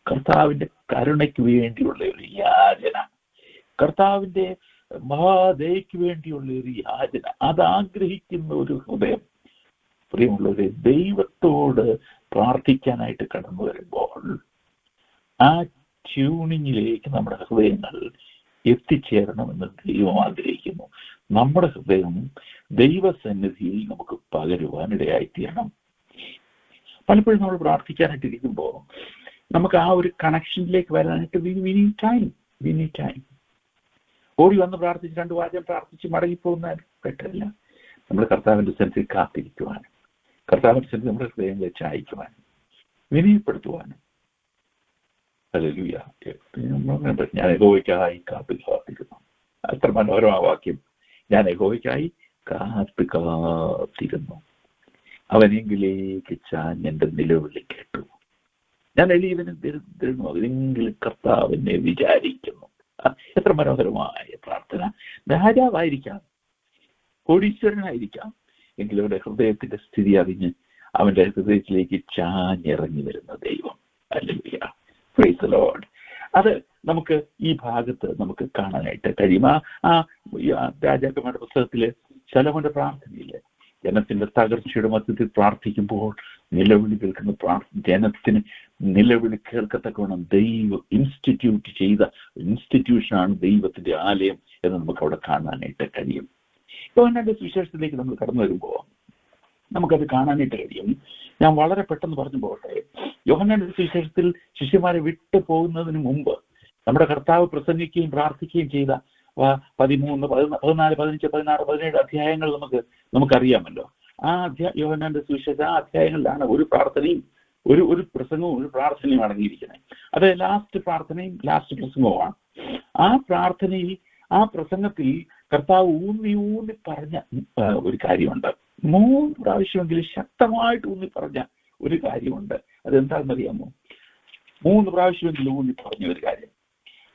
കർത്താവിന്റെ കരുണയ്ക്ക് വേണ്ടിയുള്ള ഒരു യാചന, കർത്താവിന്റെ മഹാദയയ്ക്ക് വേണ്ടിയുള്ള ഒരു യാചന, അതാഗ്രഹിക്കുന്ന ഒരു ഹൃദയം. പ്രിയമുള്ളവരെ, ദൈവത്തോട് പ്രാർത്ഥിക്കാനായിട്ട് കടന്നു വരുമ്പോൾ ആ ട്യൂണിങ്ങിലേക്ക് നമ്മുടെ ഹൃദയങ്ങൾ എത്തിച്ചേരണമെന്ന് ദൈവം ആഗ്രഹിക്കുന്നു. നമ്മുടെ ഹൃദയം ദൈവസന്നിധിയിൽ നമുക്ക് പകരുവാൻ ഇടയായിത്തീരണം. പലപ്പോഴും നമ്മൾ പ്രാർത്ഥിക്കാനായിട്ടിരിക്കുമ്പോൾ നമുക്ക് ആ ഒരു കണക്ഷനിലേക്ക് വരാനായിട്ട് വി നീഡ് ടൈം. ഓടി വന്ന് പ്രാർത്ഥിച്ച് 2 വാചകം പ്രാർത്ഥിച്ച് മടങ്ങിപ്പോകുന്ന പെട്ടല്ല. നമ്മൾ കർത്താവിന്റെ സന്നിധിയിൽ കാത്തിരിക്കുവാനും, കർത്താവിന്റെ സന്നിധി നമ്മുടെ ഹൃദയങ്ങളെ ചായ്ക്കുവാനും, വിനയപ്പെടുത്തുവാനും, ഹല്ലേലൂയ. ഞാൻ യഹോവയ്ക്കായി കാത്തിരുന്നു. അത്ര മനോഹരമായ വാക്യം. ഞാൻ യഹോവയ്ക്കായി കാത്തിരുന്നു, അവനെങ്കിലേക്ക് ചാഞ്ഞെന്റെ നിലവിളി കേട്ടു. ഞാൻ എളിയവനും ദരിദ്രനും അവനെങ്കിലും കർത്താവിനെ വിചാരിക്കുന്നു. എത്ര മനോഹരമായ പ്രാർത്ഥന. രാജാവായിരിക്കാം, കോടീശ്വരനായിരിക്കാം, എങ്കിലും അവന്റെ ഹൃദയത്തിന്റെ സ്ഥിതി അറിഞ്ഞ് അവന്റെ ഹൃദയത്തിലേക്ക് ചാഞ്ഞിറങ്ങി വരുന്ന ദൈവം. Hallelujah, praise the Lord. അത് നമുക്ക് ഈ ഭാഗത്ത് നമുക്ക് കാണാനായിട്ട് കഴിയും. ആ രാജാക്കന്മാരുടെ പുസ്തകത്തില് ശലോമോന്റെ പ്രാർത്ഥനയില് ജനത്തിന്റെ തകർച്ചയുടെ മധ്യത്തിൽ പ്രാർത്ഥിക്കുമ്പോൾ നിലവിളി കേൾക്കുന്ന ജനത്തിന് നിലവിളി കേൾക്കത്തക്കവണ്ണം ദൈവം ഇൻസ്റ്റിറ്റ്യൂട്ട് ചെയ്ത ഇൻസ്റ്റിറ്റ്യൂഷനാണ് ദൈവത്തിന്റെ ആലയം എന്ന് നമുക്ക് അവിടെ കാണാനായിട്ട് കഴിയും. യോഹന്നാന്റെ സുവിശേഷത്തിലേക്ക് നമ്മൾ കടന്നു വരുമ്പോൾ നമുക്കത് കാണാനായിട്ട് കഴിയും. ഞാൻ വളരെ പെട്ടെന്ന് പറഞ്ഞു പോകട്ടെ. യോഹന്നാന്റെ സുവിശേഷത്തിൽ ശിഷ്യന്മാരെ വിട്ടു പോകുന്നതിന് മുമ്പ് നമ്മുടെ കർത്താവ് പ്രസംഗിക്കുകയും പ്രാർത്ഥിക്കുകയും ചെയ്ത 13, 14, 15, 16, 17 അധ്യായങ്ങൾ നമുക്കറിയാമല്ലോ. യോഹന്നാന്റെ സുവിശേഷം ആ അധ്യായങ്ങളിലാണ് ഒരു പ്രാർത്ഥനയും ഒരു പ്രസംഗവും ഒരു പ്രാർത്ഥനയും അടങ്ങിയിരിക്കുന്നത്. അത് ലാസ്റ്റ് പ്രാർത്ഥനയും ലാസ്റ്റ് പ്രസംഗവുമാണ്. ആ പ്രസംഗത്തിൽ കർത്താവ് ഊന്നി പറഞ്ഞ ഒരു കാര്യമുണ്ട്. 3 പ്രാവശ്യമെങ്കിലും ശക്തമായിട്ട് ഊന്നി പറഞ്ഞ ഒരു കാര്യമുണ്ട്. അതെന്താണെന്നറിയാമോ? 3 പ്രാവശ്യമെങ്കിലും ഊന്നി പറഞ്ഞ ഒരു കാര്യം.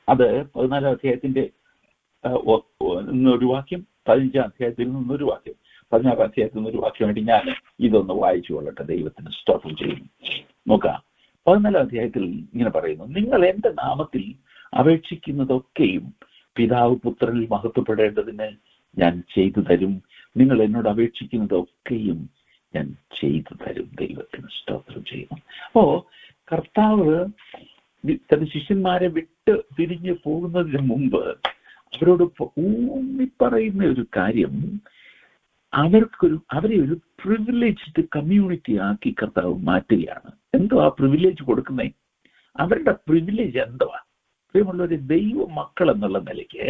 അത് 14 അധ്യായത്തിന്റെ ഒരു വാക്യം, 15 അധ്യായത്തിൽ നിന്നൊരു വാക്യം, 16 അധ്യായത്തിൽ നിന്നൊരു വാക്യമായിട്ട് ഞാൻ ഇതൊന്ന് വായിച്ചു കൊള്ളട്ടെ. ദൈവത്തിന് സ്തോത്രം ചെയ്യുന്നു. നോക്കാം. 14 അധ്യായത്തിൽ ഇങ്ങനെ പറയുന്നു: നിങ്ങൾ എന്റെ നാമത്തിൽ അപേക്ഷിക്കുന്നതൊക്കെയും പിതാവ് പുത്രനിൽ മഹത്വപ്പെടേണ്ടതിന് ഞാൻ ചെയ്തു തരും. നിങ്ങൾ എന്നോട് അപേക്ഷിക്കുന്നതൊക്കെയും ഞാൻ ചെയ്തു തരും. ദൈവത്തിന് സ്തോത്രം ചെയ്യുന്നു. അപ്പോ കർത്താവ് തന്റെ ശിഷ്യന്മാരെ വിട്ട് തിരിഞ്ഞു പോകുന്നതിന് മുമ്പ് അവരോട് ഊന്നിപ്പറയുന്ന ഒരു കാര്യം, അവരെ ഒരു പ്രിവിലേജ്ഡ് കമ്മ്യൂണിറ്റി ആക്കി കർത്താവ് മാറ്റുകയാണ്. എന്തോ ആ പ്രിവിലേജ് കൊടുക്കുന്നേ? അവരുടെ പ്രിവിലേജ് എന്തുവാ? പ്രിയമുള്ളവരെ, ദൈവ മക്കൾ എന്നുള്ള നിലയ്ക്ക്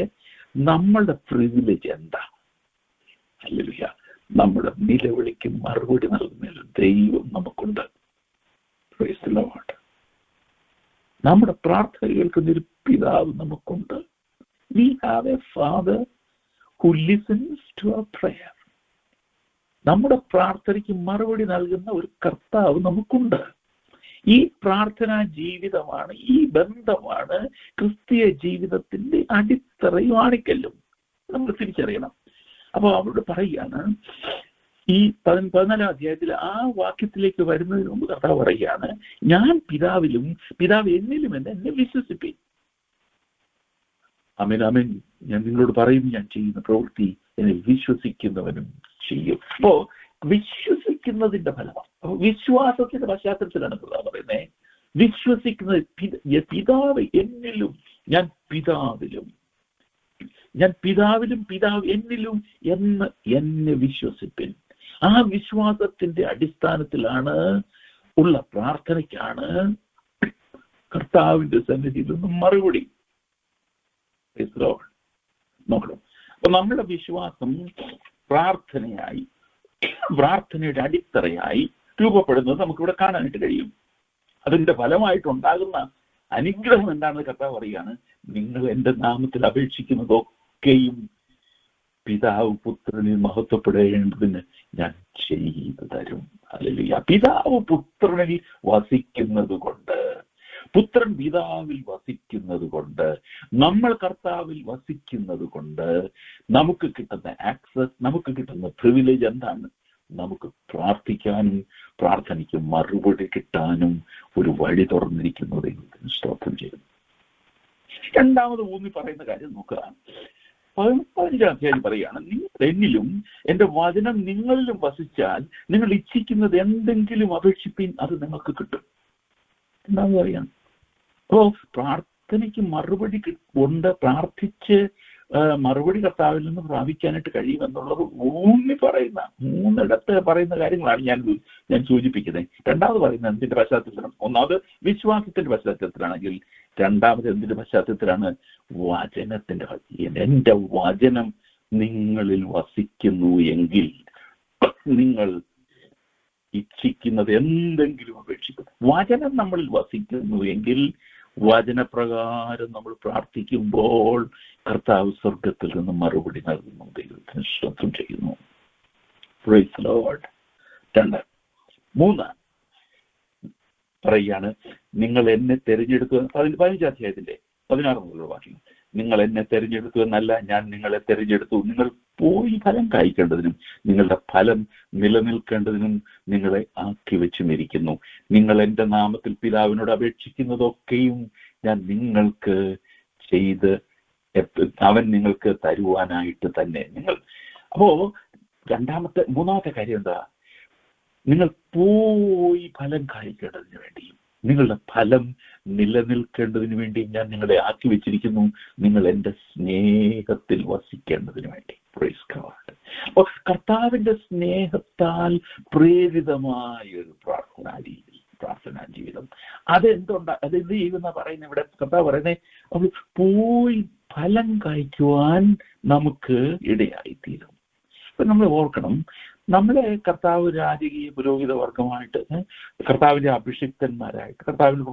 നമ്മളുടെ പ്രിവിലേജ് എന്താ? ഹല്ലേലൂയ. നമ്മുടെ നിലവിളിക്ക് മറുപടി നൽകുന്ന ഒരു ദൈവം നമുക്കുണ്ട്. Praise the Lord. നമ്മുടെ പ്രാർത്ഥന കേൾക്കുന്ന ഒരു പിതാവ് നമുക്കുണ്ട്. We have a Father who listens to our prayer. നമ്മുടെ പ്രാർത്ഥനയ്ക്ക് മറുപടി നൽകുന്ന ഒരു കർത്താവ് നമുക്കുണ്ട്. ഈ പ്രാർത്ഥനാ ജീവിതമാണ്, ഈ ബന്ധമാണ് ക്രിസ്തീയ ജീവിതത്തിന്റെ അടിത്തറയും ആണിക്കല്ലും. നമ്മൾ തിരിച്ചറിയണം. അപ്പോൾ അവരോട് പറയുകയാണ്, ഈ 14 അധ്യായത്തിൽ ആ വാക്യത്തിലേക്ക് വരുന്നതിന് മുമ്പ് കർത്താവ് പറയുകയാണ്, ഞാൻ പിതാവിലും പിതാവ് എന്നിലും എന്നെ വിശ്വസിപ്പിൻ. ആമേൻ, ആമേൻ. ഞാൻ നിങ്ങളോട് പറയുന്നു, ഞാൻ ചെയ്യുന്ന പ്രവൃത്തി എന്നെ വിശ്വസിക്കുന്നവനും ചെയ്യും. അപ്പോ വിശ്വസിക്കുന്നതിന്റെ ഫലമാണ്. അപ്പൊ വിശ്വാസത്തിന്റെ പശ്ചാത്തലത്തിലാണ് കർത്താവ് പറയുന്നത്, വിശ്വസിക്കുന്നത് പിതാവ് എന്നിലും ഞാൻ പിതാവിലും, ഞാൻ പിതാവിലും പിതാവ് എന്നിലും എന്ന് എന്നെ വിശ്വസിപ്പിൻ. ആ വിശ്വാസത്തിന്റെ അടിസ്ഥാനത്തിലാണ് ഉള്ള പ്രാർത്ഥനയ്ക്കാണ് കർത്താവിന്റെ സന്നിധിയിൽ നിന്നും മറുപടി. നോക്കണം. അപ്പൊ നമ്മുടെ വിശ്വാസം പ്രാർത്ഥനയുടെ അടിത്തറയായി രൂപപ്പെടുന്നത് നമുക്കിവിടെ കാണാനായിട്ട് കഴിയും. അതിന്റെ ഫലമായിട്ടുണ്ടാകുന്ന അനുഗ്രഹം എന്താണെന്ന് കർത്താവ് പറയുകയാണ്, നിങ്ങൾ എന്റെ നാമത്തിൽ അപേക്ഷിക്കുന്നതൊക്കെയും പിതാവ് പുത്രനിൽ മഹത്വപ്പെടേണ്ടതിന് ഞാൻ ചെയ്തു തരും. ഹല്ലേലൂയ. പിതാവ് പുത്രനിൽ വസിക്കുന്നത് കൊണ്ട്, പുത്രൻ പിതാവിൽ വസിക്കുന്നത് കൊണ്ട്, നമ്മൾ കർത്താവിൽ വസിക്കുന്നത് കൊണ്ട് നമുക്ക് കിട്ടുന്ന ആക്സസ്, നമുക്ക് കിട്ടുന്ന പ്രിവിലേജ് എന്താണ്? നമുക്ക് പ്രാർത്ഥിക്കാനും പ്രാർത്ഥനയ്ക്ക് മറുപടി കിട്ടാനും ഒരു വഴി തുറന്നിരിക്കുന്നത് സ്തോത്രം ചെയ്യുന്നു. രണ്ടാമത് ഊന്നി പറയുന്ന കാര്യം നോക്കുക. 15 അധ്യായം പറയുകയാണ്, നിങ്ങൾ എന്നിലും എന്റെ വചനം നിങ്ങളിലും വസിച്ചാൽ നിങ്ങൾ ഇച്ഛിക്കുന്നത് എന്തെങ്കിലും അപേക്ഷിപ്പിൻ, അത് നിങ്ങൾക്ക് കിട്ടും. എന്താണെന്ന് പറയാം. അപ്പോ പ്രാർത്ഥനയ്ക്ക് മറുപടി ഉണ്ട്. പ്രാർത്ഥിച്ച് മറുപടി കർത്താവിൽ നിന്ന് പ്രാപിക്കാനായിട്ട് കഴിയുമെന്നുള്ളത് ഊന്നി പറയുന്ന 3 പറയുന്ന കാര്യങ്ങളാണ് ഞാൻ സൂചിപ്പിക്കുന്നത്. രണ്ടാമത് പറയുന്നത് എന്തിന്റെ പശ്ചാത്തലത്തിലാണ്? ഒന്നാമത് വിശ്വാസത്തിന്റെ പശ്ചാത്തലത്തിലാണെങ്കിൽ, രണ്ടാമത് എന്തിന്റെ പശ്ചാത്തലത്തിലാണ്? വചനത്തിന്റെ. എന്റെ വചനം നിങ്ങളിൽ വസിക്കുന്നു എങ്കിൽ നിങ്ങൾ ഇച്ഛിക്കുന്നത് എന്തെങ്കിലും അപേക്ഷിക്കും. വചനം നമ്മളിൽ വസിക്കുന്നു എങ്കിൽ വചനപ്രകാരം നമ്മൾ പ്രാർത്ഥിക്കുമ്പോൾ കർത്താവ് സ്വർഗത്തിൽ നിന്ന് മറുപടി നൽകുന്നു. ദൈവത്തിന് സ്തോത്രം ചെയ്യുന്നു. Praise the Lord. 2, 3 പറയുകയാണ്, നിങ്ങൾ എന്നെ തെരഞ്ഞെടുക്കുക. 15 അധ്യായത്തിന്റെ 16 മുതലുള്ള വാക്യം. നിങ്ങൾ എന്നെ തെരഞ്ഞെടുത്തു എന്നല്ല, ഞാൻ നിങ്ങളെ തെരഞ്ഞെടുത്തു. നിങ്ങൾ പോയി ഫലം കായ്ക്കേണ്ടതിനും നിങ്ങളുടെ ഫലം നിലനിൽക്കേണ്ടതിനും നിങ്ങളെ ആക്കി വെച്ചുമിരിക്കുന്നു. നിങ്ങൾ എൻ്റെ നാമത്തിൽ പിതാവിനോട് അപേക്ഷിക്കുന്നതൊക്കെയും ഞാൻ നിങ്ങൾക്ക് ചെയ്ത് അവൻ നിങ്ങൾക്ക് തരുവാനായിട്ട് തന്നെ. നിങ്ങൾ അപ്പോ മൂന്നാമത്തെ കാര്യം എന്താ? നിങ്ങൾ പോയി ഫലം കായ്ക്കേണ്ടതിന് വേണ്ടിയും നിങ്ങളുടെ ഫലം നിലനിൽക്കേണ്ടതിന് വേണ്ടി ഞാൻ നിങ്ങളെ ആക്കി വെച്ചിരിക്കുന്നു. നിങ്ങൾ എൻ്റെ സ്നേഹത്തിൽ വസിക്കേണ്ടതിന് വേണ്ടി. Praise God. അപ്പോൾ കർത്താവിന്റെ സ്നേഹത്താൽ പ്രേരിതമായ ഒരു പ്രാർത്ഥനാ ജീവിതം അതെന്ത് ചെയ്യുന്ന പറയുന്നത്? ഇവിടെ കർത്താവ് പറയുന്നത്, അപ്പോൾ പോയി ഫലം കായ്ക്കുവാൻ നമുക്ക് ഇടയായിത്തീരും. അപ്പൊ നമ്മൾ ഓർക്കണം, നമ്മളെ കർത്താവ് രാജകീയ പുരോഹിത വർഗമായിട്ട്, കർത്താവിന്റെ അഭിഷിക്തന്മാരായിട്ട്, കർത്താവിന്റെ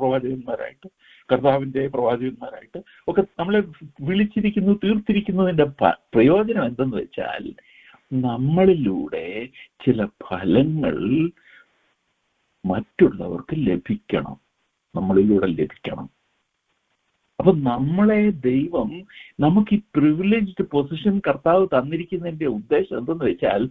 പ്രവാചകന്മാരായിട്ട് ഒക്കെ നമ്മളെ വിളിച്ചിരിക്കുന്നു, തീർത്തിരിക്കുന്നതിന്റെ പ്രയോജനം എന്തെന്ന് വെച്ചാൽ, നമ്മളിലൂടെ ചില ഫലങ്ങൾ മറ്റുള്ളവർക്ക് ലഭിക്കണം. അപ്പൊ നമ്മളെ ദൈവം നമുക്ക് ഈ പ്രിവിലേജ്ഡ് പൊസിഷൻ കർത്താവ് തന്നിരിക്കുന്നതിന്റെ ഉദ്ദേശം എന്തെന്ന് വെച്ചാൽ,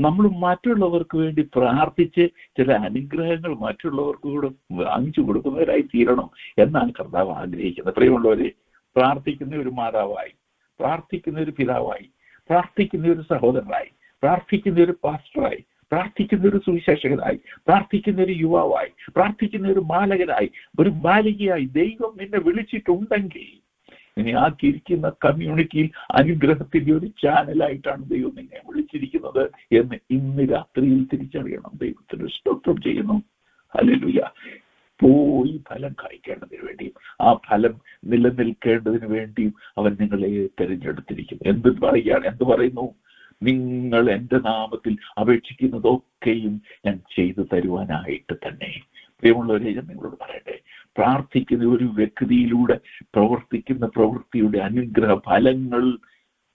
നമ്മൾ മറ്റുള്ളവർക്ക് വേണ്ടി പ്രാർത്ഥിച്ച് ചില അനുഗ്രഹങ്ങൾ മറ്റുള്ളവർക്ക് കൂടെ വാങ്ങിച്ചു കൊടുക്കുന്നവരായി തീരണം എന്നാണ് കർത്താവ് ആഗ്രഹിക്കുന്നത്. പ്രിയമുള്ളവരെ, പ്രാർത്ഥിക്കുന്ന ഒരു മാതാവായി, പ്രാർത്ഥിക്കുന്ന ഒരു പിതാവായി, പ്രാർത്ഥിക്കുന്ന ഒരു സഹോദരനായി, പ്രാർത്ഥിക്കുന്ന ഒരു പാസ്റ്ററായി, പ്രാർത്ഥിക്കുന്ന ഒരു സുവിശേഷകനായി, പ്രാർത്ഥിക്കുന്ന ഒരു യുവാവായി, പ്രാർത്ഥിക്കുന്ന ഒരു ബാലകനായി, ഒരു ബാലികയായി ദൈവം നിന്നെ വിളിച്ചിട്ടുണ്ടെങ്കിൽ, ഇനി ആക്കിയിരിക്കുന്ന കമ്മ്യൂണിറ്റിയിൽ അനുഗ്രഹത്തിന്റെ ഒരു ചാനലായിട്ടാണ് ദൈവം നിന്നെ വിളിച്ചിരിക്കുന്നത് എന്ന് ഇന്ന് രാത്രിയിൽ തിരിച്ചറിയണം. ദൈവത്തിന് സ്തോത്രം ചെയ്യുന്നു. ഹല്ലേലൂയ. പോയി ഫലം കായ്ക്കേണ്ടതിന് വേണ്ടിയും ആ ഫലം നിലനിൽക്കേണ്ടതിന് വേണ്ടിയും അവൻ നിങ്ങളെ തെരഞ്ഞെടുത്തിരിക്കുന്നു. എന്ത് പറയുന്നു? നിങ്ങൾ എൻ്റെ നാമത്തിൽ അപേക്ഷിക്കുന്നതൊക്കെയും ഞാൻ ചെയ്തു തരുവാനായിട്ട് തന്നെ. പ്രിയമുള്ളവരെ, ഞാൻ നിങ്ങളോട് പറയട്ടെ, പ്രാർത്ഥിക്കുന്ന ഒരു വ്യക്തിയിലൂടെ പ്രവർത്തിക്കുന്ന പ്രവൃത്തിയുടെ അനുഗ്രഹ ഫലങ്ങൾ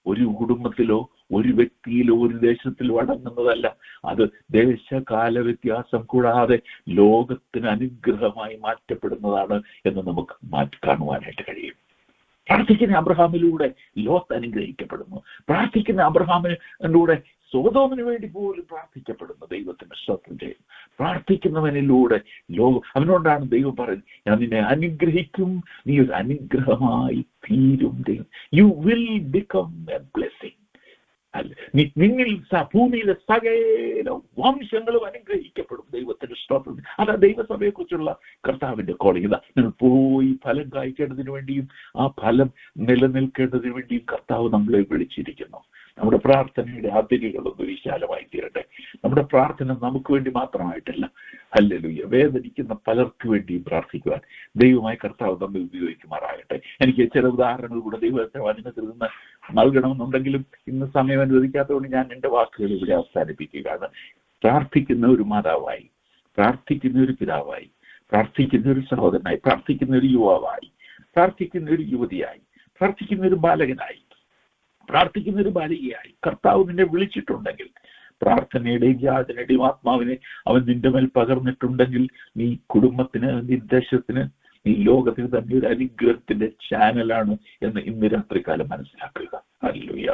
ഒരു കുടുംബത്തിലോ ഒരു വ്യക്തിയിലോ ഒരു ദേശത്തിലോ അടങ്ങുന്നതല്ല. അത് ദേശകാല വ്യത്യാസം കൂടാതെ ലോകത്തിന് അനുഗ്രഹമായി മാറ്റപ്പെടുന്നതാണ് എന്ന് നമുക്ക് കാണുവാനായിട്ട് കഴിയും. പ്രാർത്ഥിക്കുന്ന അബ്രഹാമിലൂടെ ലോത്ത് അനുഗ്രഹിക്കപ്പെടുന്നു. പ്രാർത്ഥിക്കുന്ന അബ്രഹാമിലൂടെ സോദോമിന് വേണ്ടി പോലും പ്രാർത്ഥിക്കപ്പെടുന്നു. ദൈവത്തിന്റെ സ്തോത്രം ചെയ്യുന്നു. പ്രാർത്ഥിക്കുന്നവനിലൂടെ അവനോടാണ് ദൈവം പറയുന്നത്, ഞാൻ നിന്നെ അനുഗ്രഹിക്കും, നീ ഒരു അനുഗ്രഹമായി തീരും. You will become A blessing. നിന്നിൽ ഭൂമിയിലെ സകല വംശങ്ങളും അനുഗ്രഹിക്കപ്പെടും. ദൈവത്തിന്റെ സ്തോത്രം. അതാ ദൈവസഭയെ കുറിച്ചുള്ള കർത്താവിന്റെ കോളിംഗ്. ഇതാ, നിങ്ങൾ പോയി ഫലം കായ്ക്കേണ്ടതിന് വേണ്ടിയും ആ ഫലം നിലനിൽക്കേണ്ടതിന് വേണ്ടിയും കർത്താവ് നമ്മളെ വിളിച്ചിരിക്കുന്നു. നമ്മുടെ പ്രാർത്ഥനയുടെ അതിരുകളൊന്ന് വിശാലമായി തീരട്ടെ. നമ്മുടെ പ്രാർത്ഥന നമുക്ക് വേണ്ടി മാത്രമായിട്ടല്ല. ഹല്ലേലൂയ. വേദനിക്കുന്ന പലർക്ക് വേണ്ടിയും പ്രാർത്ഥിക്കുവാൻ ദൈവമായ കർത്താവ് നമ്മെ ഉപയോഗിക്കുമാറാകട്ടെ. എനിക്ക് ചില ഉദാഹരണങ്ങൾ കൂടെ ദൈവത്തെ വചനത്തിൽ നിന്ന് നൽകണമെന്നുണ്ടെങ്കിലും ഇന്ന് സമയം അനുവദിക്കാത്തതുകൊണ്ട് ഞാൻ എൻ്റെ വാക്കുകൾ ഇവിടെ അവസാനിപ്പിക്കുകയാണ്. പ്രാർത്ഥിക്കുന്ന ഒരു മാതാവായി, പ്രാർത്ഥിക്കുന്ന ഒരു പിതാവായി, പ്രാർത്ഥിക്കുന്ന ഒരു സഹോദരനായി, പ്രാർത്ഥിക്കുന്ന ഒരു യുവാവായി, പ്രാർത്ഥിക്കുന്ന ഒരു യുവതിയായി, പ്രാർത്ഥിക്കുന്ന ഒരു ബാലകനായി, പ്രാർത്ഥിക്കുന്ന ഒരു ബാലികയായി കർത്താവ് നിന്നെ വിളിച്ചിട്ടുണ്ടെങ്കിൽ, പ്രാർത്ഥനയുടെയും യാചനയുടെയും ആത്മാവിനെ അവൻ നിന്റെ മേൽ പകർന്നിട്ടുണ്ടെങ്കിൽ, നീ കുടുംബത്തിന്, നീ ദേശത്തിന്, നീ ലോകത്തിന് തന്നെ ഒരു അനുഗ്രഹത്തിന്റെ ചാനലാണ് എന്ന് ഇന്ന് രാത്രികാലം മനസ്സിലാക്കുക. Hallelujah,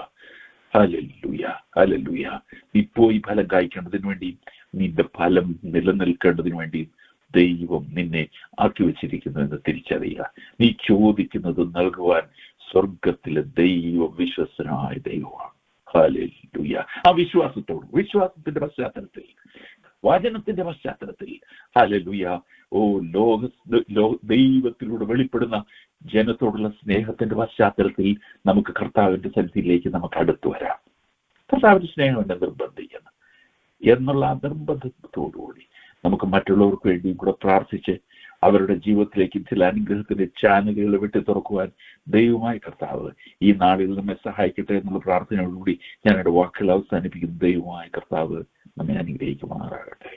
hallelujah, hallelujah. നീ പോയി ഫലം കായ്ക്കേണ്ടതിന് വേണ്ടിയും നിന്റെ ഫലം നിലനിൽക്കേണ്ടതിന് വേണ്ടിയും ദൈവം നിന്നെ ആക്കി വെച്ചിരിക്കുന്നു എന്ന് തിരിച്ചറിയുക. നീ ചോദിക്കുന്നത് നൽകുവാൻ സ്വർഗത്തിലെ ദൈവം വിശ്വസ്തനായ ദൈവമാണ്. ഹല്ലേലൂയ. ആ വിശ്വാസത്തിന്റെ പശ്ചാത്തലത്തിൽ, വചനത്തിന്റെ പശ്ചാത്തലത്തിൽ, ഹല്ലേലൂയ, ദൈവത്തിലൂടെ വെളിപ്പെടുന്ന ജനത്തോടുള്ള സ്നേഹത്തിന്റെ പശ്ചാത്തലത്തിൽ നമുക്ക് കർത്താവിന്റെ സന്നിധിയിലേക്ക് നമുക്ക് അടുത്തു വരാം. കർത്താവിന്റെ സ്നേഹം എന്നെ നിർബന്ധിക്കണം എന്നുള്ള ആ നിർബന്ധത്തോടുകൂടി നമുക്ക് മറ്റുള്ളവർക്ക് വേണ്ടിയും കൂടെ പ്രാർത്ഥിച്ച് അവരുടെ ജീവിതത്തിലേക്ക് ചില അനുഗ്രഹത്തിന്റെ ചാനലുകൾ വെട്ടി തുറക്കുവാൻ ദൈവമായ കർത്താവ് ഈ നാളിൽ നമ്മെ സഹായിക്കട്ടെ എന്നുള്ള പ്രാർത്ഥനയോടുകൂടി ഞാൻ എൻ്റെ വാക്കുകൾ അവസാനിപ്പിക്കുന്നു. ദൈവമായ കർത്താവ് നമ്മെ അനുഗ്രഹിക്കുമാറാകട്ടെ.